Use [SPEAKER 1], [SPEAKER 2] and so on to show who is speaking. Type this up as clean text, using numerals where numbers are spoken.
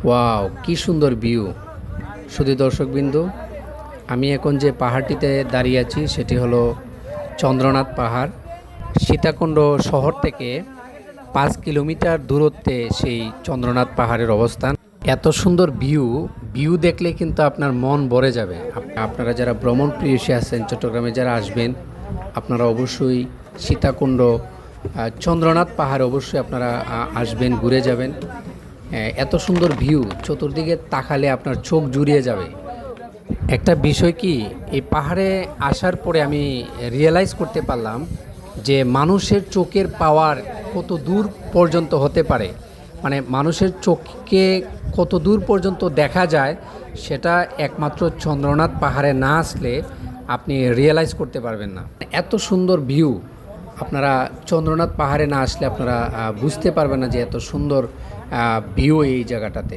[SPEAKER 1] Wow, কি সুন্দর view! শুধু দর্শকবিন্দু, আমি এখন যে পাহাড়টিতে দাঁড়িয়ে আছি সেটি হলো চন্দ্রনাথ পাহাড়। সীতাকুণ্ড শহর থেকে 5 কিলোমিটার দূরত্বে সেই চন্দ্রনাথ পাহাড়ের অবস্থান। এত সুন্দর ভিউ দেখলে কিন্তু আপনার মন ভরে যাবে। আপনারা যারা ভ্রমণ প্রিয়সী আছেন, চট্টগ্রামে যারা আসবেন, আপনারা অবশ্যই সীতাকুণ্ড চন্দ্রনাথ পাহাড়ে অবশ্যই আপনারা আসবেন, ঘুরে যাবেন। এত সুন্দর ভিউ, চতুর্দিকে তাকালে আপনার চোখ জুড়িয়ে যাবে। একটা বিষয় কি, এই পাহাড়ে আসার পরে আমি রিয়েলাইজ করতে পারলাম যে মানুষের চোখের পাওয়ার কত দূর পর্যন্ত হতে পারে। মানে মানুষের চোখকে কত দূর পর্যন্ত দেখা যায়, সেটা একমাত্র চন্দ্রনাথ পাহাড়ে না আসলে আপনি রিয়েলাইজ করতে পারবেন না। এত সুন্দর ভিউ আপনারা চন্দ্রনাথ পাহাড়ে না আসলে আপনারা বুঝতে পারবেন না যে এত সুন্দর ভিউ এই জায়গাটাতে।